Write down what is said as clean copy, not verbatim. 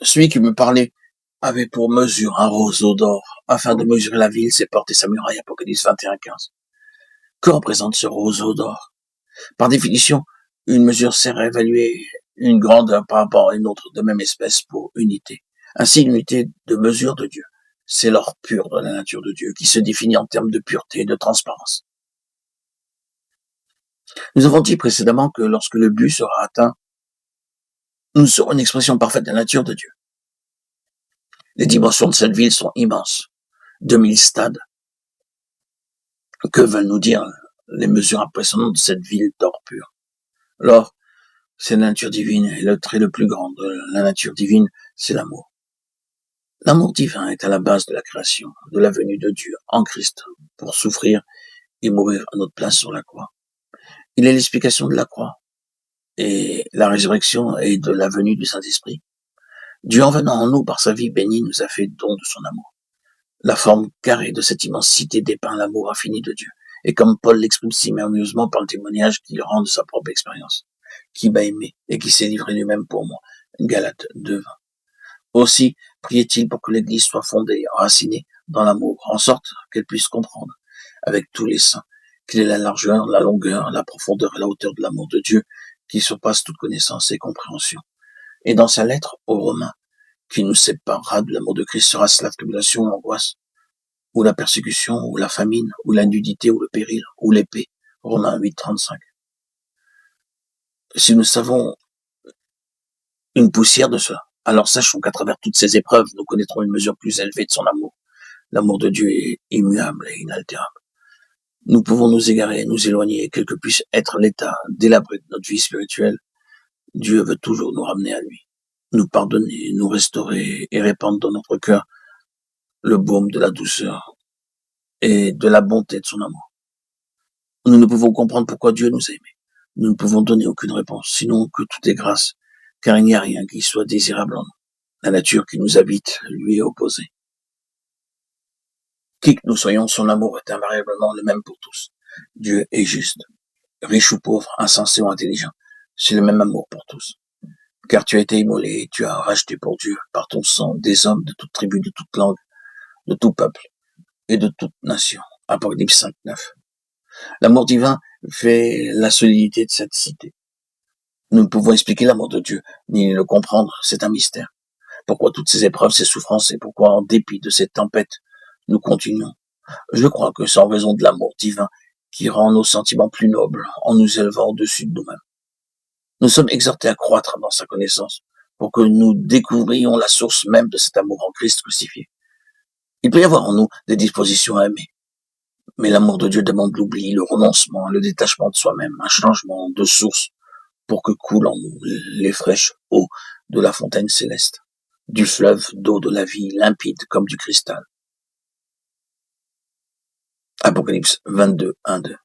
Celui qui me parlait avait pour mesure un roseau d'or, afin de mesurer la ville, ses portes et sa muraille, Apocalypse 21:15. Que représente ce roseau d'or? Par définition, une mesure sert à évaluer une grandeur par rapport à une autre de même espèce pour unité. Ainsi, l'unité de mesure de Dieu, c'est l'or pur de la nature de Dieu qui se définit en termes de pureté et de transparence. Nous avons dit précédemment que lorsque le but sera atteint, nous serons une expression parfaite de la nature de Dieu. Les dimensions de cette ville sont immenses. 2000 stades. Que veulent nous dire les mesures impressionnantes de cette ville d'or pur? L'or, c'est la nature divine, et le trait le plus grand de la nature divine, c'est l'amour. L'amour divin est à la base de la création, de la venue de Dieu en Christ pour souffrir et mourir à notre place sur la croix. Il est l'explication de la croix et la résurrection et de la venue du Saint-Esprit. Dieu, en venant en nous par sa vie bénie, nous a fait don de son amour. La forme carrée de cette immensité dépeint l'amour infini de Dieu. Et comme Paul l'exprime si merveilleusement par le témoignage qu'il rend de sa propre expérience, qui m'a aimé et qui s'est livré lui-même pour moi. Galates 2:20. Aussi, priait-il pour que l'Église soit fondée, enracinée dans l'amour, en sorte qu'elle puisse comprendre, avec tous les saints, quelle est la largeur, la longueur, la profondeur et la hauteur de l'amour de Dieu, qui surpasse toute connaissance et compréhension. Et dans sa lettre aux Romains, qui nous séparera de l'amour de Christ sera-ce la tribulation, l'angoisse, ou la persécution, ou la famine, ou la nudité, ou le péril, ou l'épée. Romains 8:35. Si nous savons une poussière de cela, alors sachons qu'à travers toutes ces épreuves, nous connaîtrons une mesure plus élevée de son amour. L'amour de Dieu est immuable et inaltérable. Nous pouvons nous égarer, nous éloigner, quel que puisse être l'état délabré de notre vie spirituelle. Dieu veut toujours nous ramener à lui, nous pardonner, nous restaurer et répandre dans notre cœur le baume de la douceur et de la bonté de son amour. Nous ne pouvons comprendre pourquoi Dieu nous a aimés. Nous ne pouvons donner aucune réponse, sinon que tout est grâce, car il n'y a rien qui soit désirable en nous. La nature qui nous habite lui est opposée. Qui que nous soyons, son amour est invariablement le même pour tous. Dieu est juste, riche ou pauvre, insensé ou intelligent, c'est le même amour pour tous. Car tu as été immolé et tu as racheté pour Dieu, par ton sang, des hommes de toute tribu, de toute langue, de tout peuple et de toute nation. Apocalypse 5:9. L'amour divin fait la solidité de cette cité. Nous ne pouvons expliquer l'amour de Dieu, ni le comprendre, c'est un mystère. Pourquoi toutes ces épreuves, ces souffrances, et pourquoi, en dépit de ces tempêtes, nous continuons? Je crois que c'est en raison de l'amour divin qui rend nos sentiments plus nobles, en nous élevant au-dessus de nous-mêmes. Nous sommes exhortés à croître dans sa connaissance, pour que nous découvrions la source même de cet amour en Christ crucifié. Il peut y avoir en nous des dispositions à aimer, mais l'amour de Dieu demande l'oubli, le renoncement, le détachement de soi-même, un changement de source, pour que coulent en nous les fraîches eaux de la fontaine céleste, du fleuve d'eau de la vie limpide comme du cristal. Apocalypse 22:1-2.